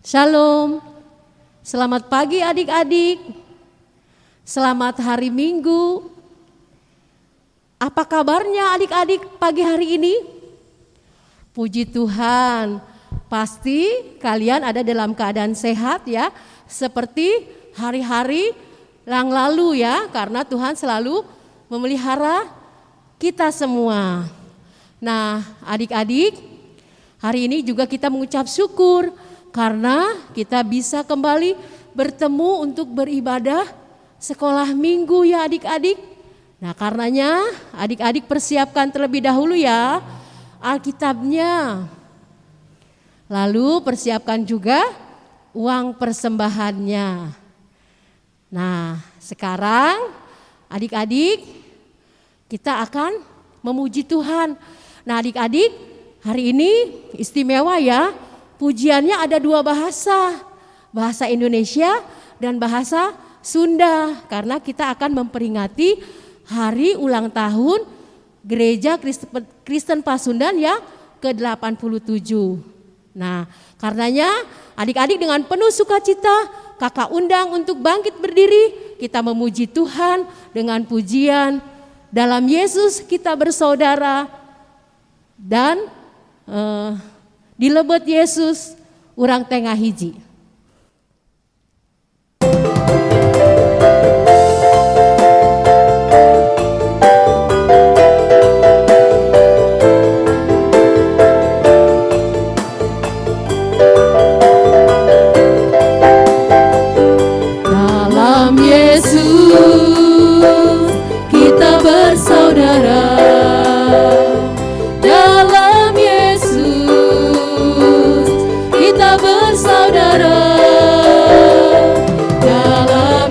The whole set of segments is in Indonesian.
Shalom, selamat pagi adik-adik, selamat hari Minggu. Apa kabarnya adik-adik pagi hari ini? Puji Tuhan, pasti kalian ada dalam keadaan sehat ya, seperti hari-hari yang lalu ya, karena Tuhan selalu memelihara kita semua. Nah adik-adik, hari ini juga kita mengucap syukur karena kita bisa kembali bertemu untuk beribadah sekolah minggu ya adik-adik. Nah karenanya adik-adik persiapkan terlebih dahulu ya Alkitabnya. Lalu persiapkan juga uang persembahannya. Nah sekarang adik-adik kita akan memuji Tuhan. Nah adik-adik hari ini istimewa ya. Pujiannya ada dua bahasa, bahasa Indonesia dan bahasa Sunda. Karena kita akan memperingati hari ulang tahun Gereja Kristen Pasundan yang ke-87. Nah karenanya adik-adik dengan penuh sukacita kakak undang untuk bangkit berdiri. Kita memuji Tuhan dengan pujian dalam Yesus kita bersaudara dan di lebet Yesus urang tengah hiji. Dalam Yesus kita bersaudara. Dalam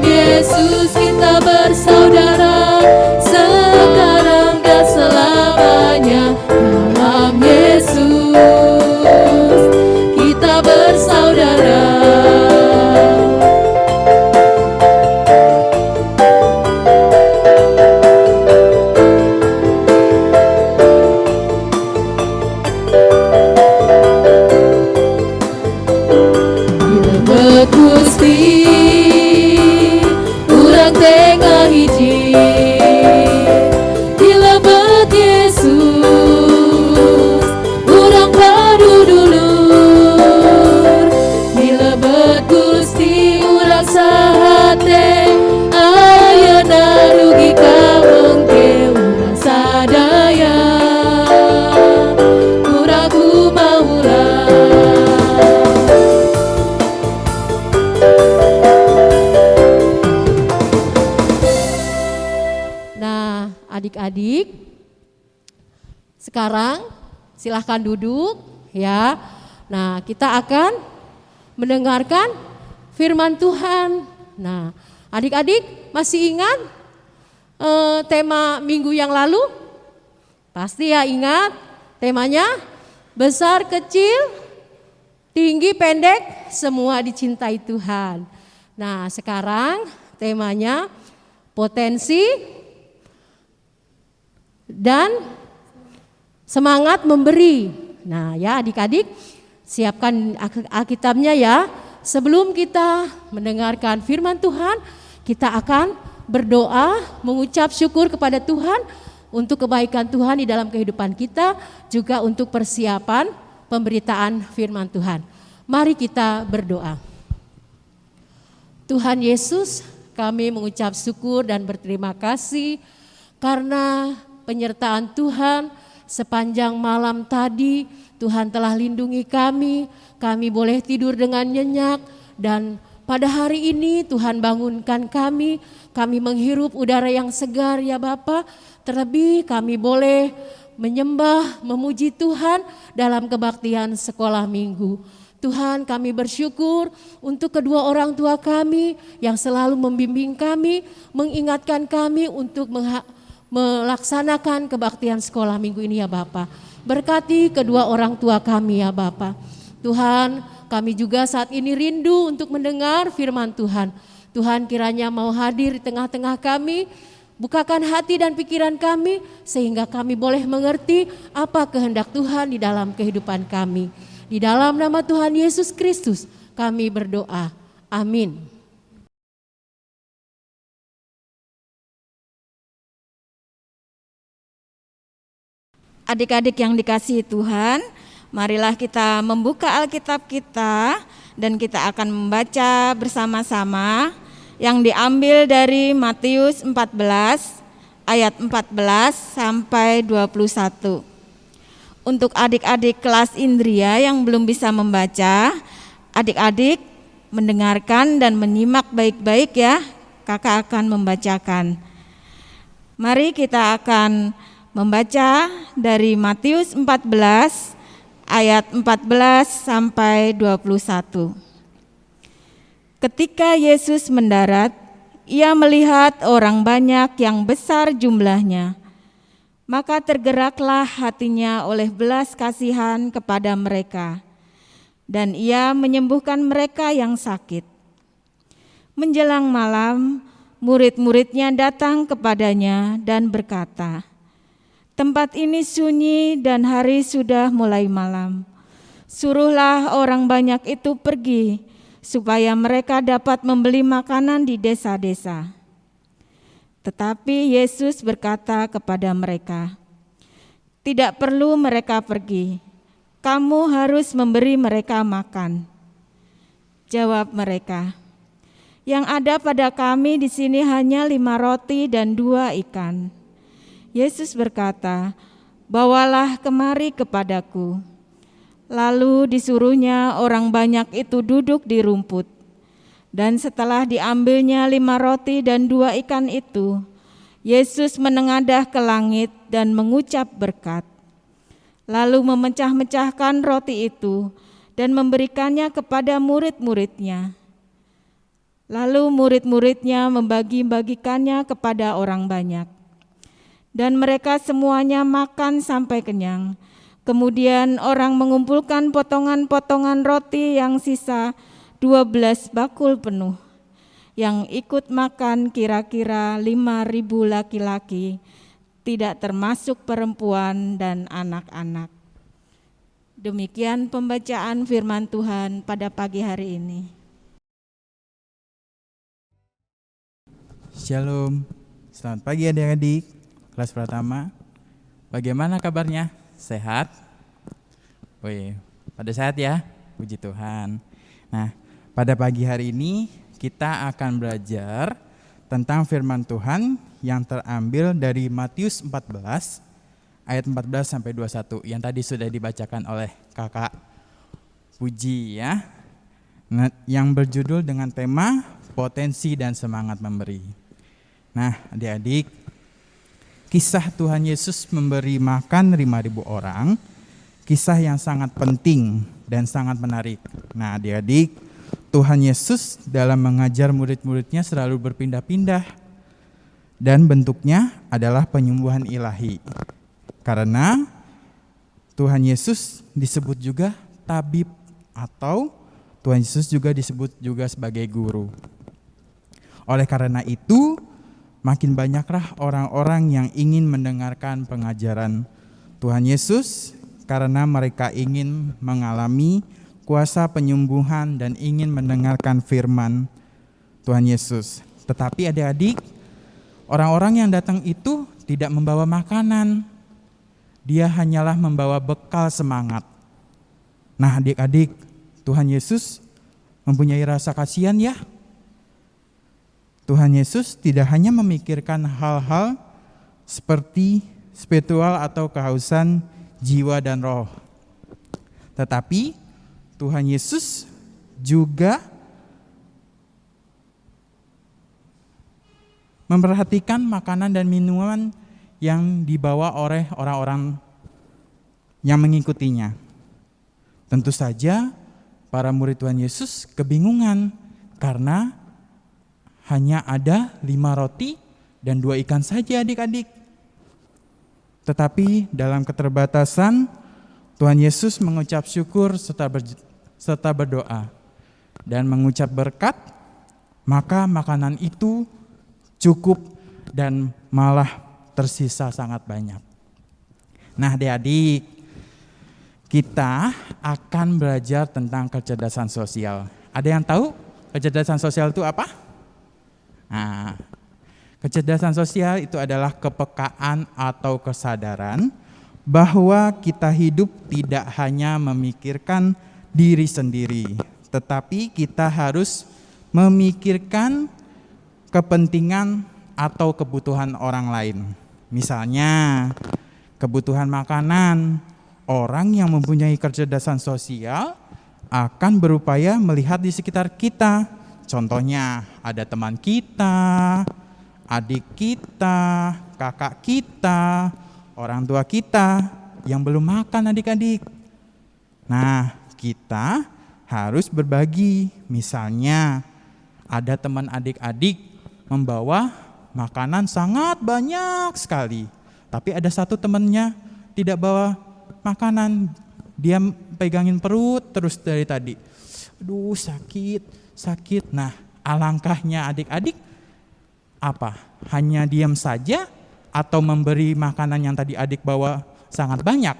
Yesus kita bersaudara, sekarang dan selamanya. Dalam Yesus kita bersaudara. Adik-adik, sekarang silahkan duduk ya. Nah kita akan mendengarkan firman Tuhan. Nah adik-adik masih ingat tema minggu yang lalu? Pasti ya ingat, temanya besar kecil, tinggi pendek, semua dicintai Tuhan. Nah sekarang temanya potensi dan semangat memberi. Nah ya adik-adik siapkan Alkitabnya ya. Sebelum kita mendengarkan firman Tuhan, kita akan berdoa mengucap syukur kepada Tuhan untuk kebaikan Tuhan di dalam kehidupan kita, juga untuk persiapan pemberitaan firman Tuhan. Mari kita berdoa. Tuhan Yesus, kami mengucap syukur dan berterima kasih karena penyertaan Tuhan sepanjang malam tadi. Tuhan telah lindungi kami boleh tidur dengan nyenyak, dan pada hari ini Tuhan bangunkan kami menghirup udara yang segar ya Bapa. Terlebih kami boleh menyembah, memuji Tuhan dalam kebaktian sekolah minggu. Tuhan kami bersyukur untuk kedua orang tua kami yang selalu membimbing kami, mengingatkan kami untuk melaksanakan kebaktian sekolah minggu ini ya Bapa. Berkati kedua orang tua kami ya Bapa. Tuhan kami juga saat ini rindu untuk mendengar firman Tuhan. Tuhan kiranya mau hadir di tengah-tengah kami. Bukakan hati dan pikiran kami sehingga kami boleh mengerti apa kehendak Tuhan di dalam kehidupan kami. Di dalam nama Tuhan Yesus Kristus kami berdoa. Amin. Adik-adik yang dikasihi Tuhan, marilah kita membuka Alkitab kita dan kita akan membaca bersama-sama yang diambil dari Matius 14 ayat 14 sampai 21. Untuk adik-adik kelas Indria yang belum bisa membaca, adik-adik mendengarkan dan menyimak baik-baik ya. Kakak akan membacakan. Mari kita akan membaca dari Matius 14 ayat 14 sampai 21. Ketika Yesus mendarat, ia melihat orang banyak yang besar jumlahnya. Maka tergeraklah hatinya oleh belas kasihan kepada mereka, dan ia menyembuhkan mereka yang sakit. Menjelang malam, murid-muridnya datang kepadanya dan berkata, "Tempat ini sunyi dan hari sudah mulai malam. Suruhlah orang banyak itu pergi, supaya mereka dapat membeli makanan di desa-desa." Tetapi Yesus berkata kepada mereka, "Tidak perlu mereka pergi, kamu harus memberi mereka makan." Jawab mereka, "Yang ada pada kami di sini hanya 5 roti dan 2 ikan." Yesus berkata, "Bawalah kemari kepadaku." Lalu disuruhnya orang banyak itu duduk di rumput. Dan setelah diambilnya 5 roti dan 2 ikan itu, Yesus menengadah ke langit dan mengucap berkat. Lalu memecah-mecahkan roti itu dan memberikannya kepada murid-muridnya. Lalu murid-muridnya membagi-bagikannya kepada orang banyak. Dan mereka semuanya makan sampai kenyang. Kemudian orang mengumpulkan potongan-potongan roti yang sisa 12 bakul penuh. Yang ikut makan kira-kira 5.000 laki-laki, tidak termasuk perempuan dan anak-anak. Demikian pembacaan firman Tuhan pada pagi hari ini. Shalom, selamat pagi adik-adik kelas pertama. Bagaimana kabarnya? Sehat? Wih, pada sehat ya? Puji Tuhan. Nah, pada pagi hari ini kita akan belajar tentang firman Tuhan yang terambil dari Matius 14 ayat 14 sampai 21 yang tadi sudah dibacakan oleh Kakak Puji ya. Nah, yang berjudul dengan tema potensi dan semangat memberi. Nah, adik-adik, kisah Tuhan Yesus memberi makan 5.000 orang, kisah yang sangat penting dan sangat menarik. Nah, adik-adik, Tuhan Yesus dalam mengajar murid-muridnya selalu berpindah-pindah dan bentuknya adalah penyembuhan ilahi. Karena Tuhan Yesus disebut juga tabib atau Tuhan Yesus juga disebut juga sebagai guru. Oleh karena itu, makin banyaklah orang-orang yang ingin mendengarkan pengajaran Tuhan Yesus karena mereka ingin mengalami kuasa penyembuhan dan ingin mendengarkan firman Tuhan Yesus. Tetapi adik-adik, orang-orang yang datang itu tidak membawa makanan. Dia hanyalah membawa bekal semangat. Nah, adik-adik, Tuhan Yesus mempunyai rasa kasihan ya. Tuhan Yesus tidak hanya memikirkan hal-hal seperti spiritual atau kehausan jiwa dan roh. Tetapi Tuhan Yesus juga memperhatikan makanan dan minuman yang dibawa oleh orang-orang yang mengikutinya. Tentu saja para murid Tuhan Yesus kebingungan karena hanya ada 5 roti dan 2 ikan saja adik-adik. Tetapi dalam keterbatasan Tuhan Yesus mengucap syukur serta berdoa dan mengucap berkat, maka makanan itu cukup dan malah tersisa sangat banyak. Nah, adik-adik, kita akan belajar tentang kecerdasan sosial. Ada yang tahu kecerdasan sosial itu apa? Nah, kecerdasan sosial itu adalah kepekaan atau kesadaran bahwa kita hidup tidak hanya memikirkan diri sendiri, tetapi kita harus memikirkan kepentingan atau kebutuhan orang lain. Misalnya, kebutuhan makanan. Orang yang mempunyai kecerdasan sosial akan berupaya melihat di sekitar kita. Contohnya, ada teman kita, adik kita, kakak kita, orang tua kita yang belum makan adik-adik. Nah, kita harus berbagi. Misalnya, ada teman adik-adik membawa makanan sangat banyak sekali, tapi ada satu temannya tidak bawa makanan, dia pegangin perut terus dari tadi. Aduh, sakit. Nah, alangkahnya adik-adik apa? Hanya diam saja atau memberi makanan yang tadi adik bawa sangat banyak?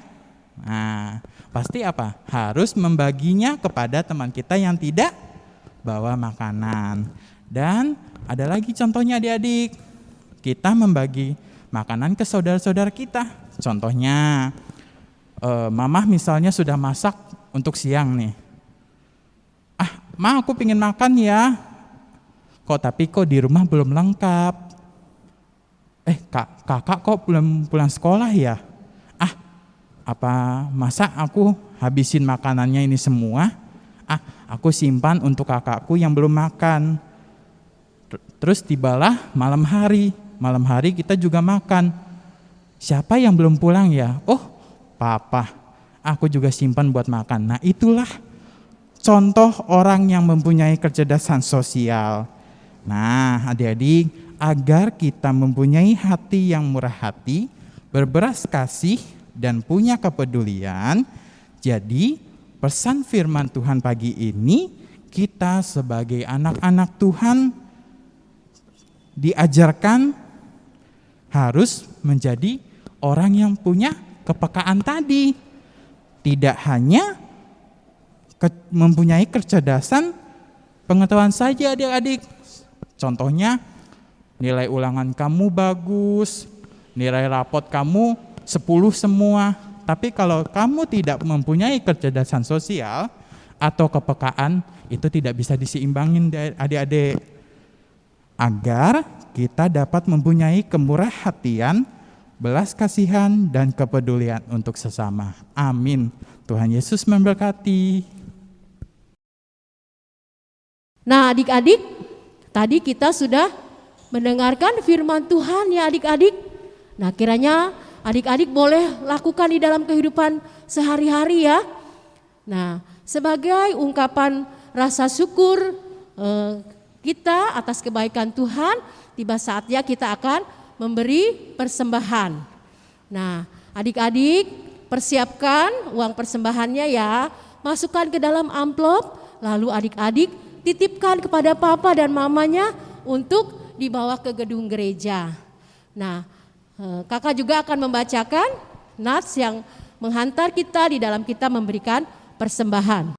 Nah, pasti apa? Harus membaginya kepada teman kita yang tidak bawa makanan. Dan ada lagi contohnya adik-adik. Kita membagi makanan ke saudara-saudara kita. Contohnya, Mamah misalnya sudah masak untuk siang nih. Ma, aku pengen makan ya. Tapi di rumah belum lengkap. Kakak kok belum pulang sekolah ya? Apa masa aku habisin makanannya ini semua? Aku simpan untuk kakakku yang belum makan. Terus tibalah malam hari. Malam hari kita juga makan. Siapa yang belum pulang ya? Oh, Papa, aku juga simpan buat makan. Nah, itulah contoh orang yang mempunyai kecerdasan sosial. Nah, adik-adik, agar kita mempunyai hati yang murah hati, berbelas kasih, dan punya kepedulian, jadi pesan firman Tuhan pagi ini, kita sebagai anak-anak Tuhan diajarkan harus menjadi orang yang punya kepekaan tadi. Tidak hanya mempunyai kecerdasan pengetahuan saja adik-adik. Contohnya, nilai ulangan kamu bagus, nilai rapot kamu 10 semua. Tapi kalau kamu tidak mempunyai kecerdasan sosial atau kepekaan, itu tidak bisa diseimbangin adik-adik. Agar kita dapat mempunyai kemurah hatian, belas kasihan, dan kepedulian untuk sesama. Amin. Tuhan Yesus memberkati. Nah, adik-adik, tadi kita sudah mendengarkan firman Tuhan ya adik-adik. Nah, kiranya adik-adik boleh lakukan di dalam kehidupan sehari-hari ya. Nah, sebagai ungkapan rasa syukur kita atas kebaikan Tuhan, tiba saatnya kita akan memberi persembahan. Nah, adik-adik persiapkan uang persembahannya ya. Masukkan ke dalam amplop, lalu adik-adik titipkan kepada papa dan mamanya untuk dibawa ke gedung gereja. Nah, kakak juga akan membacakan nats yang menghantar kita di dalam kita memberikan persembahan.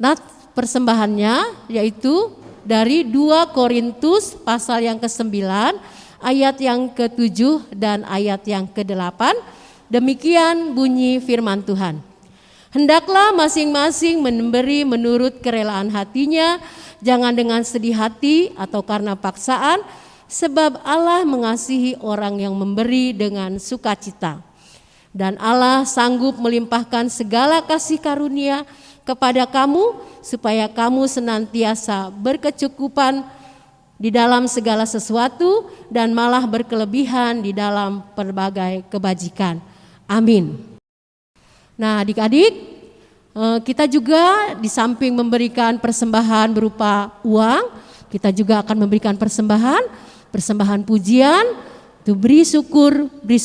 Nats persembahannya yaitu dari 2 Korintus pasal yang ke-9 ayat yang ke-7 dan ayat yang ke-8. Demikian bunyi firman Tuhan. Hendaklah masing-masing memberi menurut kerelaan hatinya, jangan dengan sedih hati atau karena paksaan, sebab Allah mengasihi orang yang memberi dengan sukacita. Dan Allah sanggup melimpahkan segala kasih karunia kepada kamu, supaya kamu senantiasa berkecukupan di dalam segala sesuatu dan malah berkelebihan di dalam berbagai kebajikan. Amin. Nah, adik-adik, kita juga di samping memberikan persembahan berupa uang, kita juga akan memberikan persembahan pujian, itu beri syukur. Beri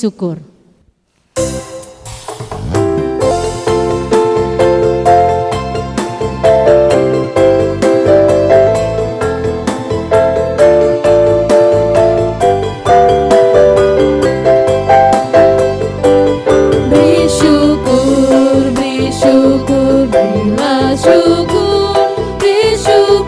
syukur, berilah syukur, beri syukur.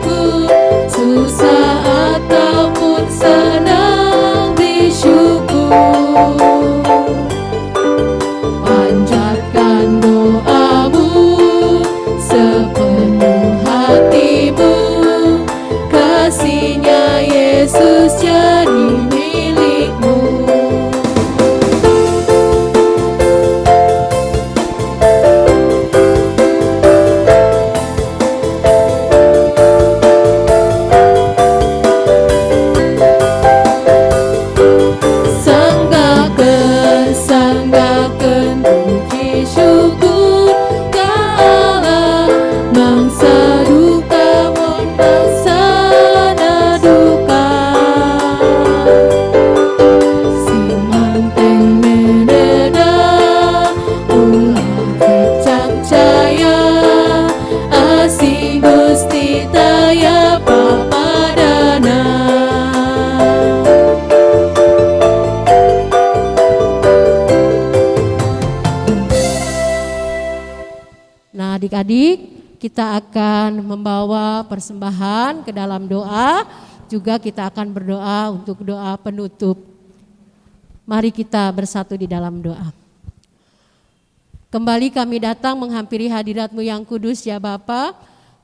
Adik-adik, kita akan membawa persembahan ke dalam doa, juga kita akan berdoa untuk doa penutup. Mari kita bersatu di dalam doa. Kembali kami datang menghampiri hadirat-Mu yang kudus ya Bapa.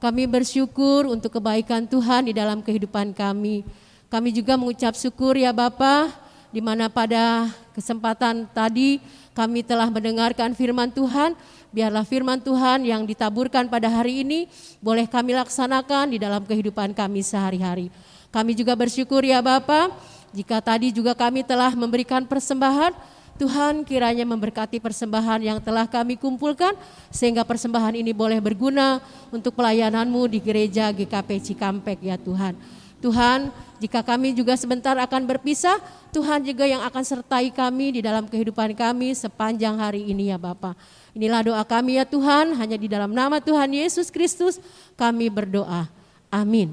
Kami bersyukur untuk kebaikan Tuhan di dalam kehidupan kami. Kami juga mengucap syukur ya Bapa, di mana pada kesempatan tadi kami telah mendengarkan firman Tuhan. Biarlah firman Tuhan yang ditaburkan pada hari ini boleh kami laksanakan di dalam kehidupan kami sehari-hari. Kami juga bersyukur ya Bapa, jika tadi juga kami telah memberikan persembahan, Tuhan kiranya memberkati persembahan yang telah kami kumpulkan, sehingga persembahan ini boleh berguna untuk pelayanan-Mu di gereja GKP Cikampek ya Tuhan. Tuhan, jika kami juga sebentar akan berpisah, Tuhan juga yang akan sertai kami di dalam kehidupan kami sepanjang hari ini ya Bapa. Inilah doa kami ya Tuhan, hanya di dalam nama Tuhan Yesus Kristus kami berdoa. Amin.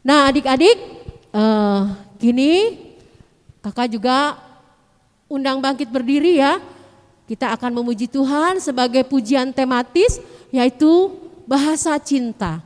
Nah adik-adik, kini kakak juga undang bangkit berdiri ya. Kita akan memuji Tuhan sebagai pujian tematis, yaitu bahasa cinta.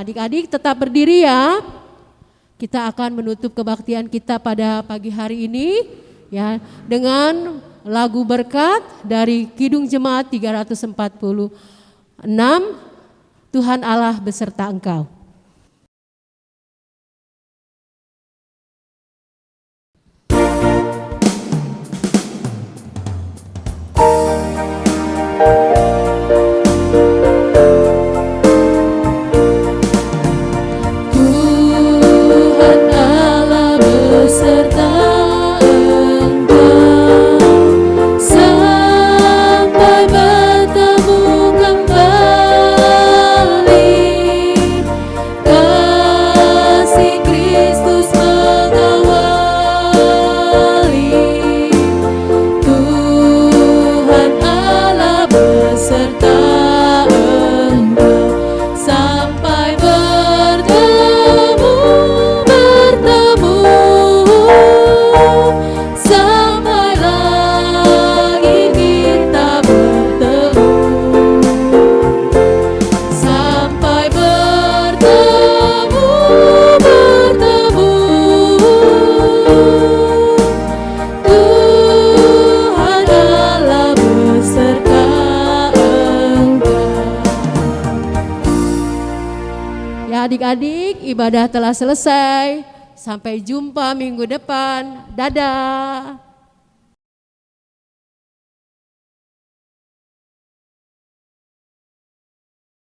Adik-adik tetap berdiri ya. Kita akan menutup kebaktian kita pada pagi hari ini ya dengan lagu berkat dari Kidung Jemaat 346, Tuhan Allah beserta engkau. Sampai bertemu kembali adik-adik, ibadah telah selesai. Sampai jumpa minggu depan. Dadah.